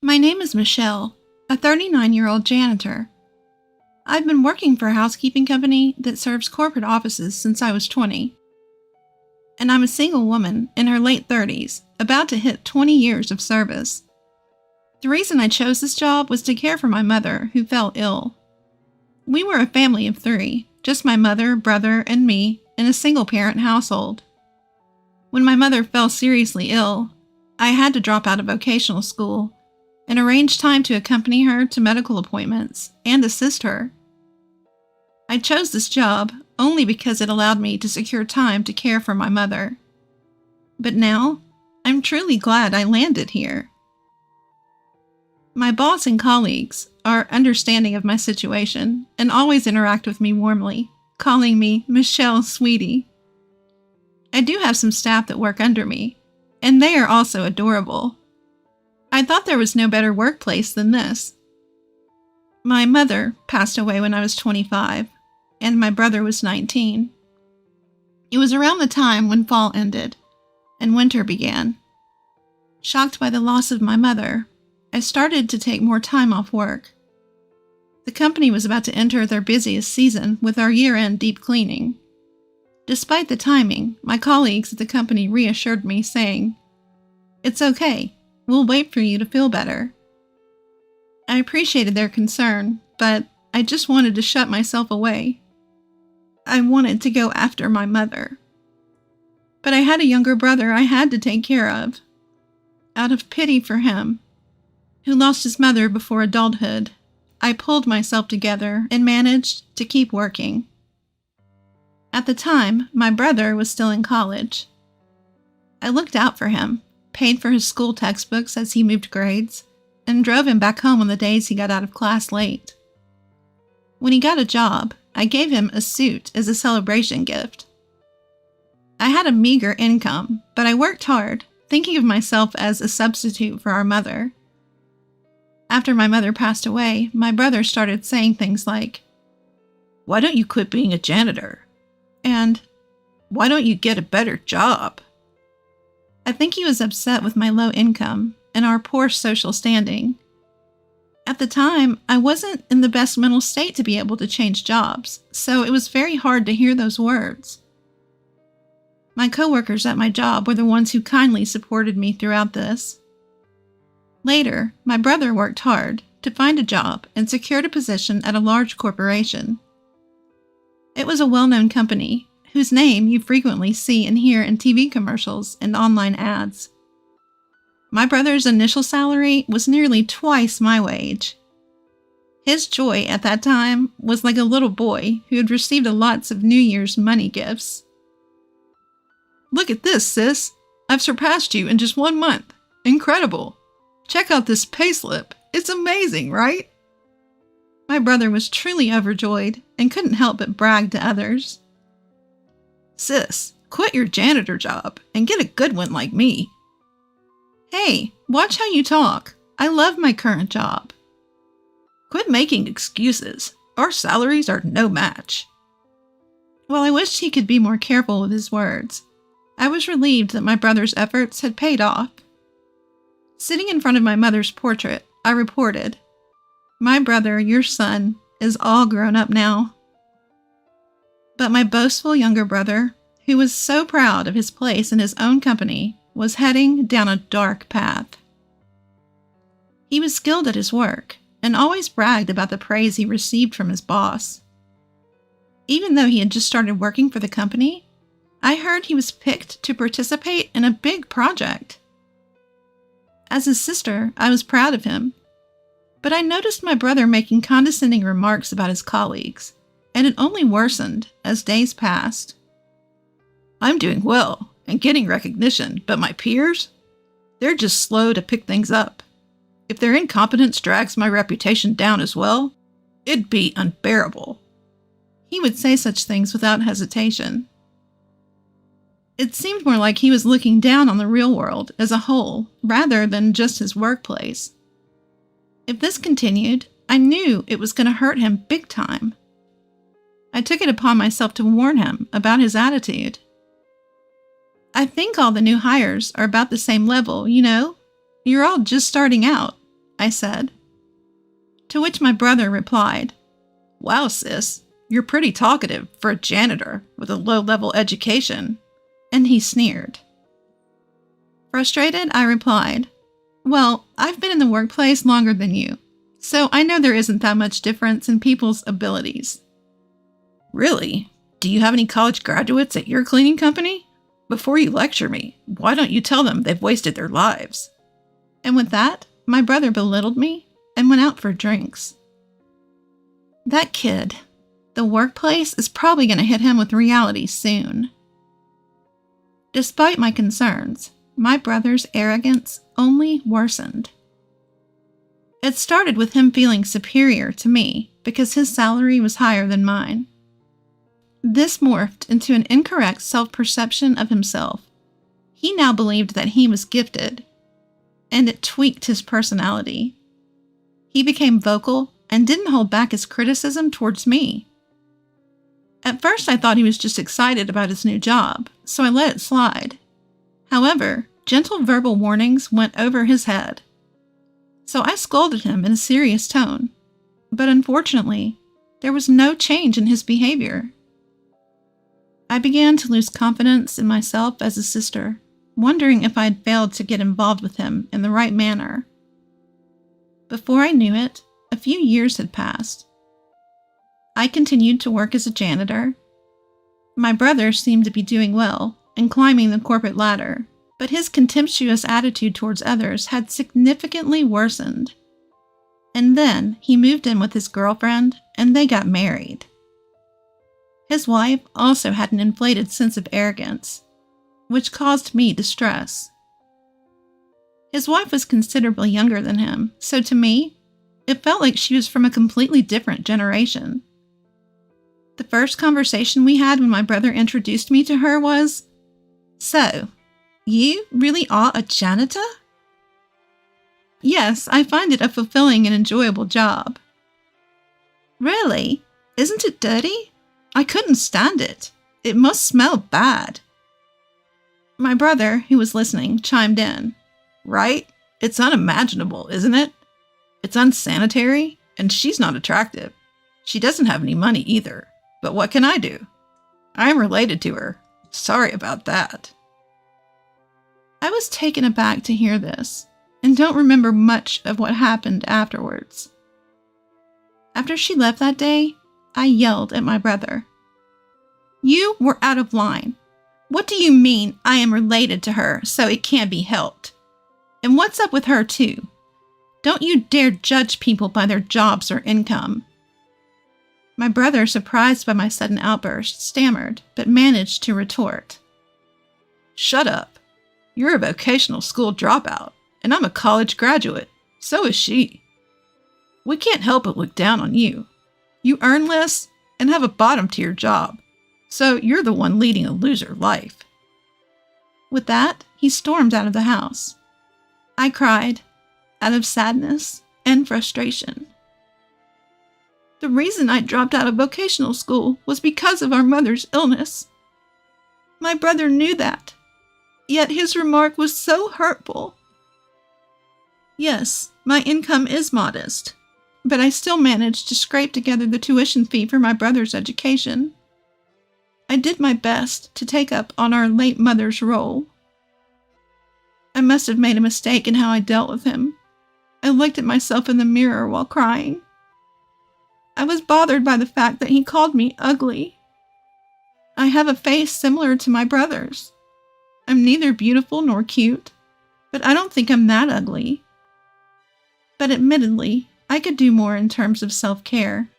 My name is Michelle, a 39-year-old janitor. I've been working for a housekeeping company that serves corporate offices since I was 20. And I'm a single woman in her late 30s, about to hit 20 years of service. The reason I chose this job was to care for my mother, who fell ill. We were a family of 3, just my mother, brother, and me, in a single-parent household. When my mother fell seriously ill, I had to drop out of vocational school and arrange time to accompany her to medical appointments and assist her. I chose this job only because it allowed me to secure time to care for my mother. But now, I'm truly glad I landed here. My boss and colleagues are understanding of my situation and always interact with me warmly, calling me Michelle Sweetie. I do have some staff that work under me, and they are also adorable. I thought there was no better workplace than this. My mother passed away when I was 25, and my brother was 19. It was around the time when fall ended and winter began. Shocked by the loss of my mother, I started to take more time off work. The company was about to enter their busiest season with our year-end deep cleaning. Despite the timing, my colleagues at the company reassured me, saying, "It's okay. We'll wait for you to feel better." I appreciated their concern, but I just wanted to shut myself away. I wanted to go after my mother. But I had a younger brother I had to take care of. Out of pity for him, who lost his mother before adulthood, I pulled myself together and managed to keep working. At the time, my brother was still in college. I looked out for him, paid for his school textbooks as he moved grades, and drove him back home on the days he got out of class late. When he got a job, I gave him a suit as a celebration gift. I had a meager income, but I worked hard, thinking of myself as a substitute for our mother. After my mother passed away, my brother started saying things like, "Why don't you quit being a janitor?" And, "Why don't you get a better job?" I think he was upset with my low income and our poor social standing. At the time, I wasn't in the best mental state to be able to change jobs, so it was very hard to hear those words. My coworkers at my job were the ones who kindly supported me throughout this. Later, my brother worked hard to find a job and secured a position at a large corporation. It was a well-known company, whose name you frequently see and hear in TV commercials and online ads. My brother's initial salary was nearly twice my wage. His joy at that time was like a little boy who had received lots of New Year's money gifts. "Look at this, sis! I've surpassed you in just 1 month. Incredible! Check out this payslip. It's amazing, right?" My brother was truly overjoyed and couldn't help but brag to others. "Sis, quit your janitor job and get a good one like me." "Hey, watch how you talk. I love my current job." "Quit making excuses. Our salaries are no match." While I wished he could be more careful with his words, I was relieved that my brother's efforts had paid off. Sitting in front of my mother's portrait, I reported, "My brother, your son, is all grown up now." But my boastful younger brother, who was so proud of his place in his own company, was heading down a dark path. He was skilled at his work and always bragged about the praise he received from his boss. Even though he had just started working for the company, I heard he was picked to participate in a big project. As his sister, I was proud of him, but I noticed my brother making condescending remarks about his colleagues, and it only worsened as days passed. "I'm doing well and getting recognition, but my peers? They're just slow to pick things up. If their incompetence drags my reputation down as well, it'd be unbearable." He would say such things without hesitation. It seemed more like he was looking down on the real world as a whole, rather than just his workplace. If this continued, I knew it was going to hurt him big time. I took it upon myself to warn him about his attitude. "I think all the new hires are about the same level, you know? You're all just starting out. I said. To which my brother replied, "Wow, sis, you're pretty talkative for a janitor with a low-level education." And he sneered. Frustrated, I replied, "Well, I've been in the workplace longer than you, so I know there isn't that much difference in people's abilities." "Really? Do you have any college graduates at your cleaning company? Before you lecture me, why don't you tell them they've wasted their lives?" And with that, my brother belittled me and went out for drinks. That kid, the workplace is probably going to hit him with reality soon. Despite my concerns, my brother's arrogance only worsened. It started with him feeling superior to me because his salary was higher than mine. This morphed into an incorrect self-perception of himself. He now believed that he was gifted, and it tweaked his personality. He became vocal and didn't hold back his criticism towards me. At first, I thought he was just excited about his new job, so I let it slide. However, gentle verbal warnings went over his head. So I scolded him in a serious tone, but unfortunately, there was no change in his behavior. I began to lose confidence in myself as a sister, wondering if I had failed to get involved with him in the right manner. Before I knew it, a few years had passed. I continued to work as a janitor. My brother seemed to be doing well and climbing the corporate ladder, but his contemptuous attitude towards others had significantly worsened. And then he moved in with his girlfriend and they got married. His wife also had an inflated sense of arrogance, which caused me distress. His wife was considerably younger than him, so to me, it felt like she was from a completely different generation. The first conversation we had when my brother introduced me to her was, "So, you really are a janitor?" "Yes, I find it a fulfilling and enjoyable job." "Really? Isn't it dirty? I couldn't stand it. It must smell bad." My brother, who was listening, chimed in. "Right? It's unimaginable, isn't it? It's unsanitary, and she's not attractive. She doesn't have any money either. But what can I do? I am related to her. Sorry about that." I was taken aback to hear this, and don't remember much of what happened afterwards. After she left that day, I yelled at my brother. "You were out of line. What do you mean I am related to her, so it can't be helped? And what's up with her too? Don't you dare judge people by their jobs or income." My brother, surprised by my sudden outburst, stammered, but managed to retort. "Shut up. You're a vocational school dropout, and I'm a college graduate. So is she. We can't help but look down on you. You earn less and have a bottom-tier job, so you're the one leading a loser life." With that, he stormed out of the house. I cried, out of sadness and frustration. The reason I dropped out of vocational school was because of our mother's illness. My brother knew that, yet his remark was so hurtful. Yes, my income is modest, but I still managed to scrape together the tuition fee for my brother's education. I did my best to take up on our late mother's role. I must have made a mistake in how I dealt with him. I looked at myself in the mirror while crying. I was bothered by the fact that he called me ugly. I have a face similar to my brother's. I'm neither beautiful nor cute, but I don't think I'm that ugly. But admittedly, I could do more in terms of self-care.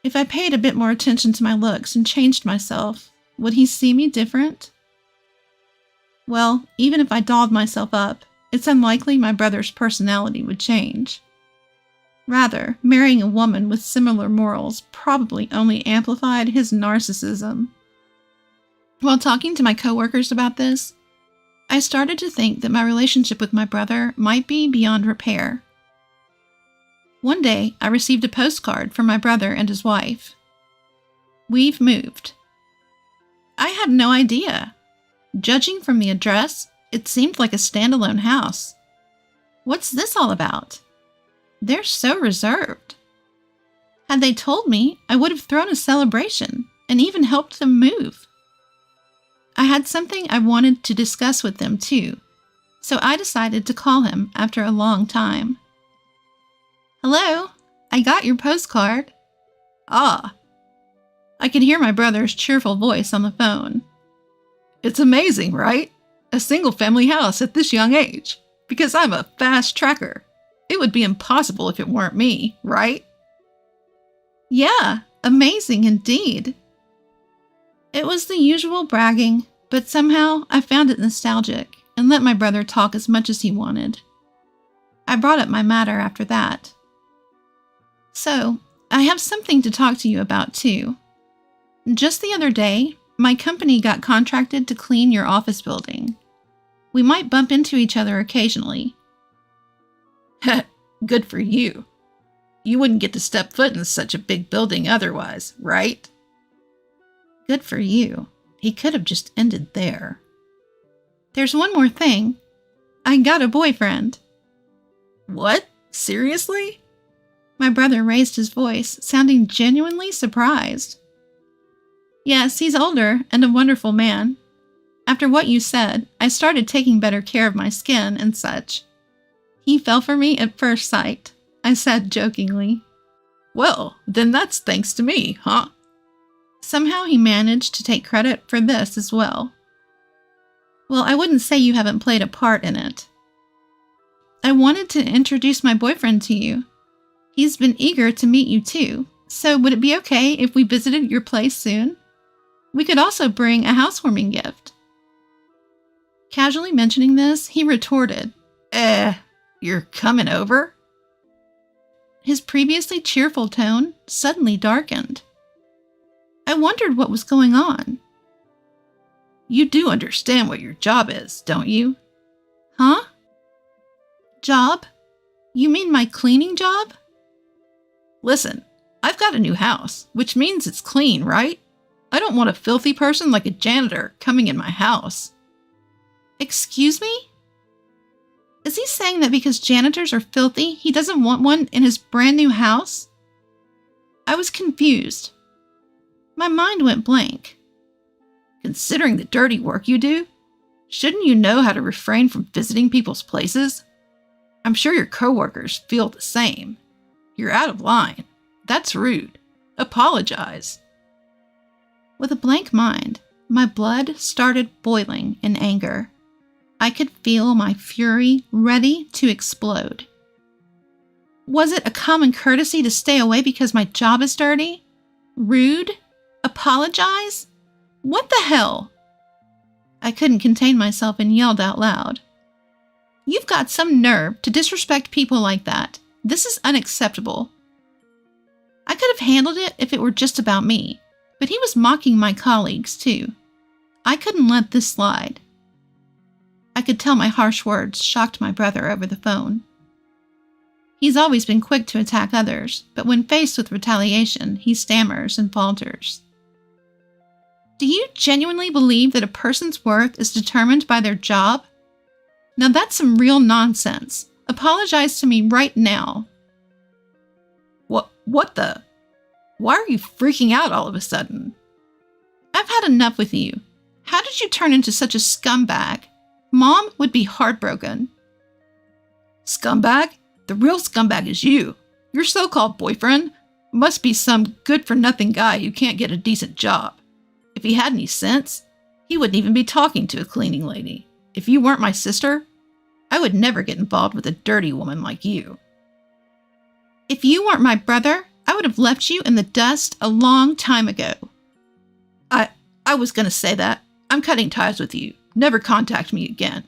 If I paid a bit more attention to my looks and changed myself, would he see me different? Well, even if I dolled myself up, it's unlikely my brother's personality would change. Rather, marrying a woman with similar morals probably only amplified his narcissism. While talking to my coworkers about this, I started to think that my relationship with my brother might be beyond repair. One day, I received a postcard from my brother and his wife. "We've moved." I had no idea. Judging from the address, it seemed like a standalone house. What's this all about? They're so reserved. Had they told me, I would have thrown a celebration and even helped them move. I had something I wanted to discuss with them too, so I decided to call him after a long time. Hello, I got your postcard. Ah. I could hear my brother's cheerful voice on the phone. It's amazing, right? A single-family house at this young age, because I'm a fast tracker. It would be impossible if it weren't me, right? Yeah, amazing indeed. It was the usual bragging, but somehow I found it nostalgic and let my brother talk as much as he wanted. I brought up my matter after that. So, I have something to talk to you about too. Just the other day, my company got contracted to clean your office building. We might bump into each other occasionally. Good for you. You wouldn't get to step foot in such a big building otherwise, right? Good for you. He could have just ended there. There's one more thing. I got a boyfriend. What? Seriously? My brother raised his voice, sounding genuinely surprised. Yes, he's older and a wonderful man. After what you said, I started taking better care of my skin and such. He fell for me at first sight, I said jokingly. Well, then that's thanks to me, huh? Somehow he managed to take credit for this as well. Well, I wouldn't say you haven't played a part in it. I wanted to introduce my boyfriend to you. He's been eager to meet you too, so would it be okay if we visited your place soon? We could also bring a housewarming gift. Casually mentioning this, he retorted, you're coming over? His previously cheerful tone suddenly darkened. I wondered what was going on. You do understand what your job is, don't you? Huh? Job? You mean my cleaning job? Listen, I've got a new house, which means it's clean, right? I don't want a filthy person like a janitor coming in my house. Excuse me? Is he saying that because janitors are filthy, he doesn't want one in his brand new house? I was confused. My mind went blank. Considering the dirty work you do, shouldn't you know how to refrain from visiting people's places? I'm sure your coworkers feel the same. You're out of line. That's rude. Apologize. With a blank mind, my blood started boiling in anger. I could feel my fury ready to explode. Was it a common courtesy to stay away because my job is dirty? Rude? Apologize? What the hell? I couldn't contain myself and yelled out loud. You've got some nerve to disrespect people like that. This is unacceptable. I could have handled it if it were just about me, but he was mocking my colleagues too. I couldn't let this slide. I could tell my harsh words shocked my brother over the phone. He's always been quick to attack others, but when faced with retaliation, he stammers and falters. Do you genuinely believe that a person's worth is determined by their job? Now that's some real nonsense. Apologize to me right now. What the? Why are you freaking out all of a sudden? I've had enough with you. How did you turn into such a scumbag? Mom would be heartbroken. Scumbag? The real scumbag is you. Your so-called boyfriend must be some good-for-nothing guy who can't get a decent job. If he had any sense, he wouldn't even be talking to a cleaning lady. If you weren't my sister, I would never get involved with a dirty woman like you. If you weren't my brother, I would have left you in the dust a long time ago. I was going to say that. I'm cutting ties with you. Never contact me again.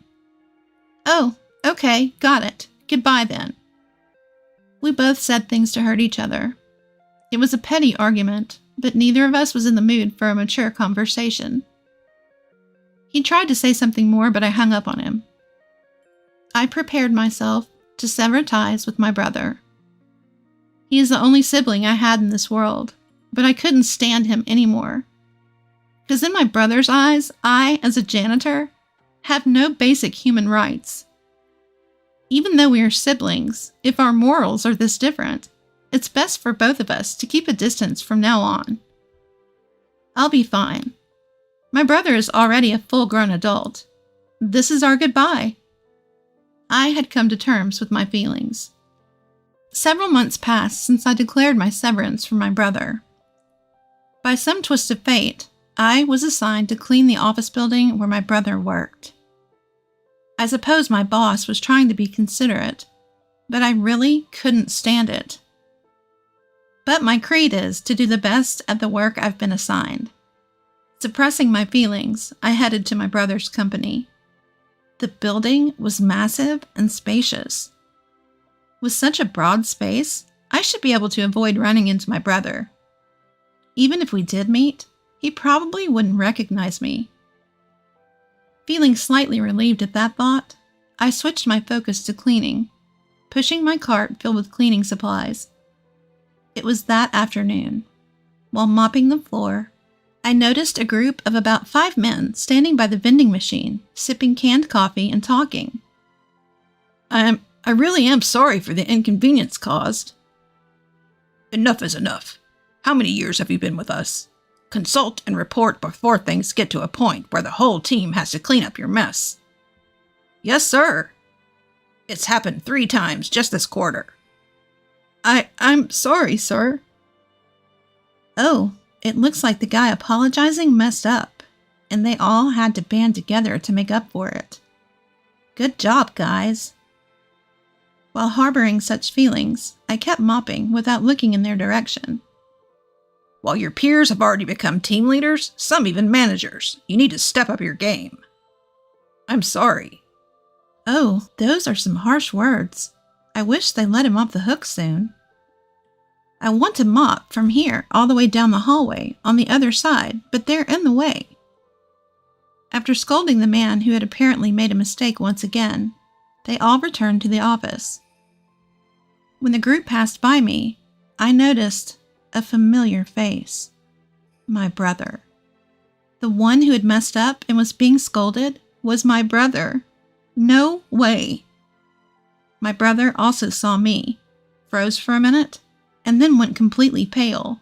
Oh, okay, got it. Goodbye then. We both said things to hurt each other. It was a petty argument, but neither of us was in the mood for a mature conversation. He tried to say something more, but I hung up on him. I prepared myself to sever ties with my brother. He is the only sibling I had in this world, but I couldn't stand him anymore. Because in my brother's eyes, I, as a janitor, have no basic human rights. Even though we are siblings, if our morals are this different, it's best for both of us to keep a distance from now on. I'll be fine. My brother is already a full-grown adult. This is our goodbye. I had come to terms with my feelings. Several months passed since I declared my severance from my brother. By some twist of fate, I was assigned to clean the office building where my brother worked. I suppose my boss was trying to be considerate, but I really couldn't stand it. But my creed is to do the best at the work I've been assigned. Suppressing my feelings, I headed to my brother's company. The building was massive and spacious. With such a broad space, I should be able to avoid running into my brother. Even if we did meet, he probably wouldn't recognize me. Feeling slightly relieved at that thought, I switched my focus to cleaning, pushing my cart filled with cleaning supplies. It was that afternoon. While mopping the floor, I noticed a group of about 5 men standing by the vending machine, sipping canned coffee and talking. I really am sorry for the inconvenience caused. Enough is enough. How many years have you been with us? Consult and report before things get to a point where the whole team has to clean up your mess. Yes, sir. It's happened 3 times just this quarter. I'm sorry, sir. Oh, it looks like the guy apologizing messed up, and they all had to band together to make up for it. Good job, guys. While harboring such feelings, I kept mopping without looking in their direction. While your peers have already become team leaders, some even managers, you need to step up your game. I'm sorry. Oh, those are some harsh words. I wish they let him off the hook soon. I want to mop from here all the way down the hallway on the other side, but they're in the way. After scolding the man who had apparently made a mistake once again, they all returned to the office. When the group passed by me, I noticed a familiar face. My brother. The one who had messed up and was being scolded was my brother. No way. My brother also saw me, froze for a minute, and then went completely pale.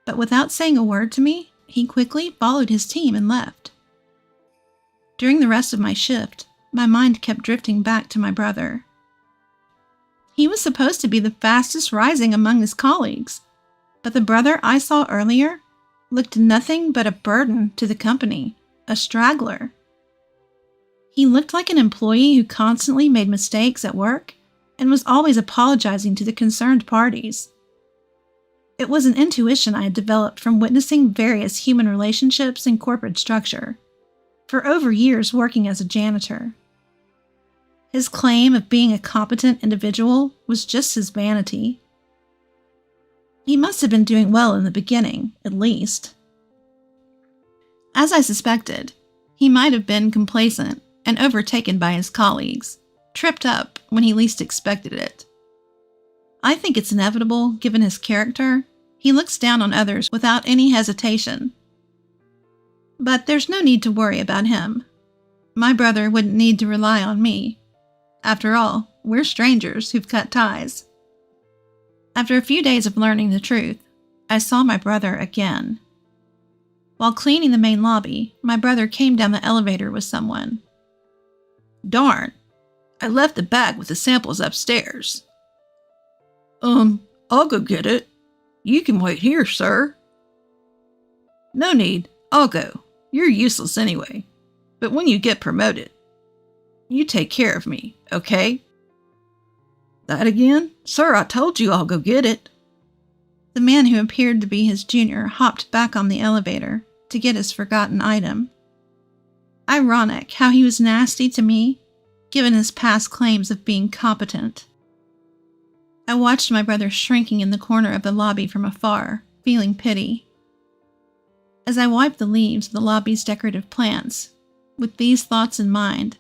But without saying a word to me, he quickly followed his team and left. During the rest of my shift, my mind kept drifting back to my brother. He was supposed to be the fastest rising among his colleagues, but the brother I saw earlier looked nothing but a burden to the company, a straggler. He looked like an employee who constantly made mistakes at work and was always apologizing to the concerned parties. It was an intuition I had developed from witnessing various human relationships in corporate structure, for over years working as a janitor. His claim of being a competent individual was just his vanity. He must have been doing well in the beginning, at least. As I suspected, he might have been complacent and overtaken by his colleagues, tripped up when he least expected it. I think it's inevitable, given his character. He looks down on others without any hesitation. But there's no need to worry about him. My brother wouldn't need to rely on me. After all, we're strangers who've cut ties. After a few days of learning the truth, I saw my brother again. While cleaning the main lobby, my brother came down the elevator with someone. Darn, I left the bag with the samples upstairs. I'll go get it. You can wait here, sir. No need, I'll go. You're useless anyway. But when you get promoted, you take care of me, okay? That again? Sir, I told you I'll go get it. The man who appeared to be his junior hopped back on the elevator to get his forgotten item. Ironic how he was nasty to me, given his past claims of being competent. I watched my brother shrinking in the corner of the lobby from afar, feeling pity. As I wiped the leaves of the lobby's decorative plants, with these thoughts in mind,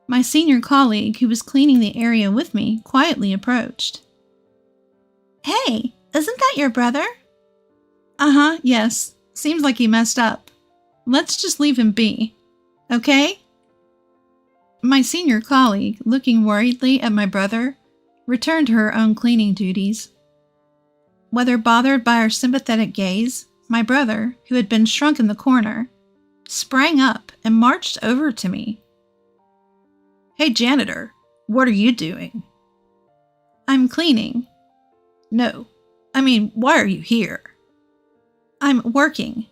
my senior colleague who was cleaning the area with me quietly approached. Hey, isn't that your brother? Uh-huh, yes. Seems like he messed up. Let's just leave him be. Okay? My senior colleague, looking worriedly at my brother, returned to her own cleaning duties. Whether bothered by our sympathetic gaze, my brother, who had been shrunk in the corner, sprang up and marched over to me. "Hey, janitor, what are you doing?" "I'm cleaning." "No, why are you here?" "I'm working."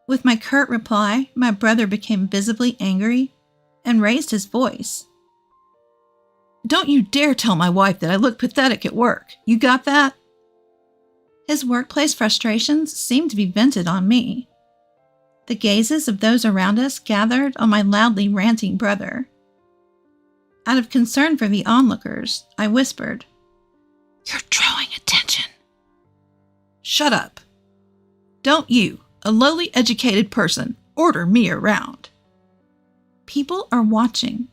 With my curt reply, my brother became visibly angry and raised his voice. "Don't you dare tell my wife that I look pathetic at work. You got that?" His workplace frustrations seemed to be vented on me. The gazes of those around us gathered on my loudly ranting brother. Out of concern for the onlookers, I whispered, "You're drawing attention." "Shut up. Don't you, a lowly educated person, order me around." People are watching.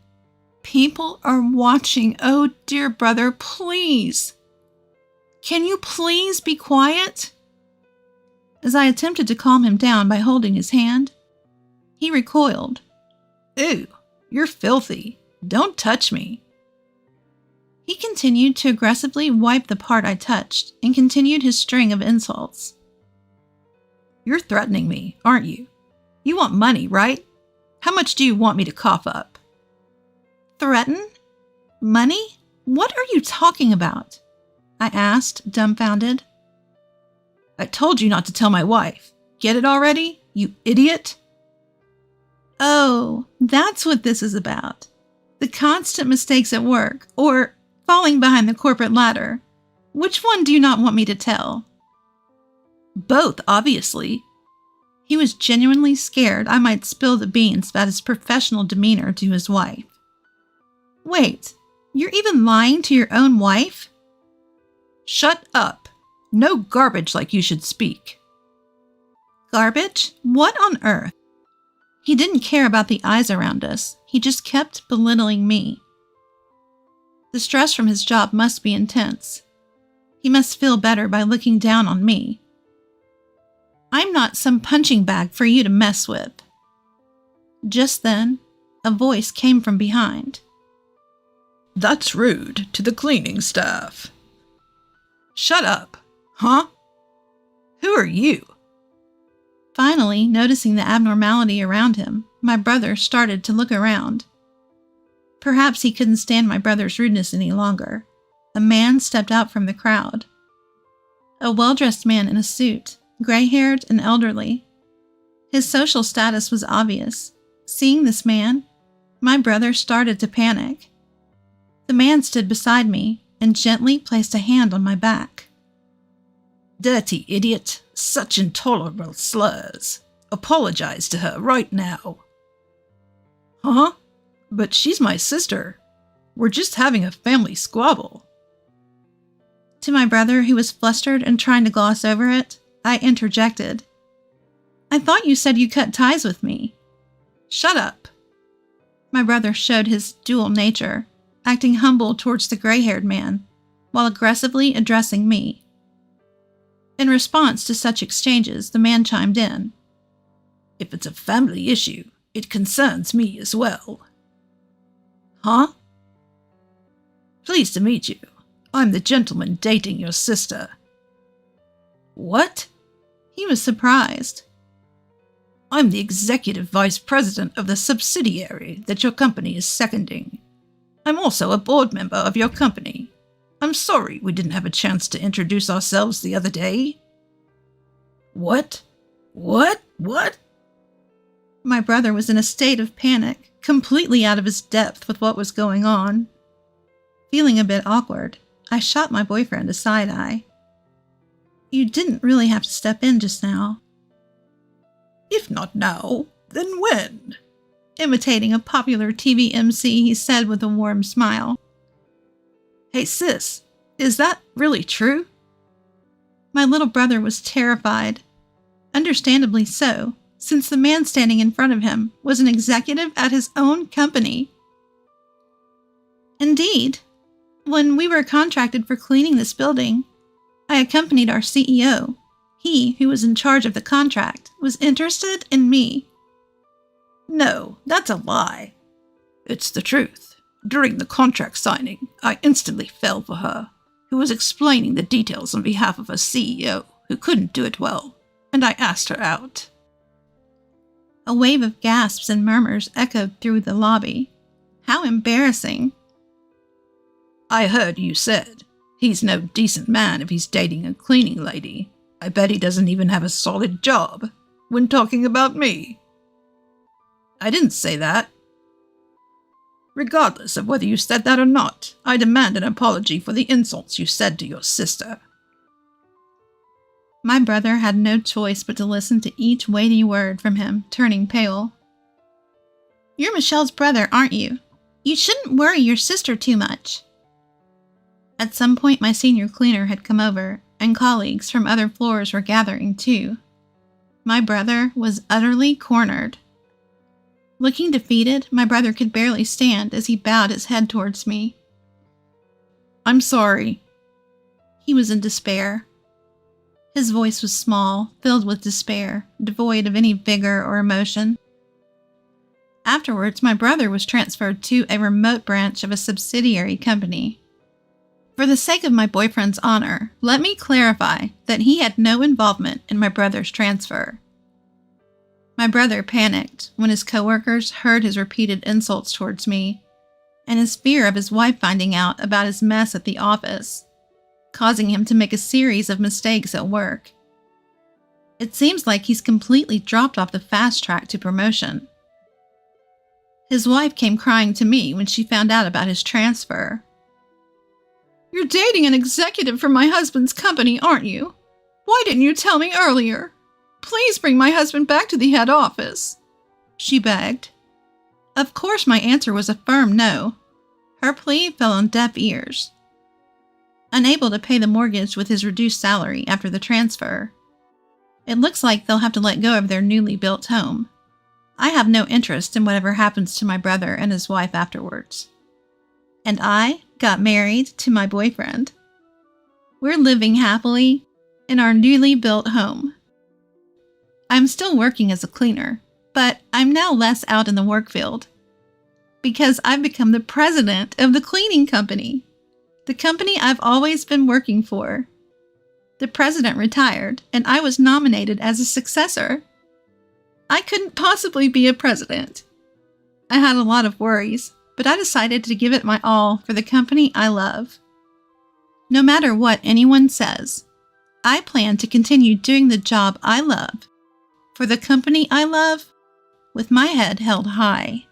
People are watching. Oh, dear brother, please. Can you please be quiet? As I attempted to calm him down by holding his hand, he recoiled. "Ew, you're filthy. Don't touch me." He continued to aggressively wipe the part I touched and continued his string of insults. "You're threatening me, aren't you? You want money, right? How much do you want me to cough up?" "Threaten? Money? What are you talking about?" I asked, dumbfounded. "I told you not to tell my wife. Get it already, you idiot?" Oh, that's what this is about. The constant mistakes at work, or falling behind the corporate ladder. Which one do you not want me to tell? Both, obviously. He was genuinely scared I might spill the beans about his professional demeanor to his wife. Wait, you're even lying to your own wife? Shut up. No garbage like you should speak. Garbage? What on earth? He didn't care about the eyes around us. He just kept belittling me. The stress from his job must be intense. He must feel better by looking down on me. I'm not some punching bag for you to mess with. Just then, a voice came from behind. That's rude to the cleaning staff. Shut up, huh? Who are you? Finally, noticing the abnormality around him, my brother started to look around. Perhaps he couldn't stand my brother's rudeness any longer. A man stepped out from the crowd. A well-dressed man in a suit, gray-haired and elderly. His social status was obvious. Seeing this man, my brother started to panic. The man stood beside me and gently placed a hand on my back. Dirty idiot, such intolerable slurs. Apologize to her right now. Huh? But she's my sister. We're just having a family squabble. To my brother, who was flustered and trying to gloss over it, I interjected. I thought you said you cut ties with me. Shut up. My brother showed his dual nature, acting humble towards the gray-haired man, while aggressively addressing me. In response to such exchanges, the man chimed in. If it's a family issue, it concerns me as well. Huh? Pleased to meet you. I'm the gentleman dating your sister. What? He was surprised. I'm the executive vice president of the subsidiary that your company is seconding. I'm also a board member of your company. I'm sorry we didn't have a chance to introduce ourselves the other day. What? What? My brother was in a state of panic, completely out of his depth with what was going on. Feeling a bit awkward, I shot my boyfriend a side-eye. You didn't really have to step in just now. If not now, then when? Imitating a popular TV MC, he said with a warm smile. Hey sis, is that really true? My little brother was terrified. Understandably so, since the man standing in front of him was an executive at his own company. Indeed, when we were contracted for cleaning this building, I accompanied our CEO. He, who was in charge of the contract, was interested in me. No, that's a lie. It's the truth. During the contract signing, I instantly fell for her, who was explaining the details on behalf of a CEO who couldn't do it well, and I asked her out. A wave of gasps and murmurs echoed through the lobby. How embarrassing. I heard you said, he's no decent man if he's dating a cleaning lady. I bet he doesn't even have a solid job, when talking about me. I didn't say that. Regardless of whether you said that or not, I demand an apology for the insults you said to your sister. My brother had no choice but to listen to each weighty word from him, turning pale. You're Michelle's brother, aren't you? You shouldn't worry your sister too much. At some point, my senior cleaner had come over, and colleagues from other floors were gathering too. My brother was utterly cornered. Looking defeated, my brother could barely stand as he bowed his head towards me. I'm sorry. He was in despair. His voice was small, filled with despair, devoid of any vigor or emotion. Afterwards, my brother was transferred to a remote branch of a subsidiary company. For the sake of my boyfriend's honor, let me clarify that he had no involvement in my brother's transfer. My brother panicked when his coworkers heard his repeated insults towards me, and his fear of his wife finding out about his mess at the office, causing him to make a series of mistakes at work. It seems like he's completely dropped off the fast track to promotion. His wife came crying to me when she found out about his transfer. You're dating an executive from my husband's company, aren't you? Why didn't you tell me earlier? Please bring my husband back to the head office, she begged. Of course my answer was a firm no. Her plea fell on deaf ears. Unable to pay the mortgage with his reduced salary after the transfer, it looks like they'll have to let go of their newly built home. I have no interest in whatever happens to my brother and his wife afterwards. And I got married to my boyfriend. We're living happily in our newly built home. I'm still working as a cleaner, but I'm now less out in the work field because I've become the president of the cleaning company, the company I've always been working for. The president retired, and I was nominated as a successor. I couldn't possibly be a president. I had a lot of worries, but I decided to give it my all for the company I love. No matter what anyone says, I plan to continue doing the job I love for the company I love with my head held high.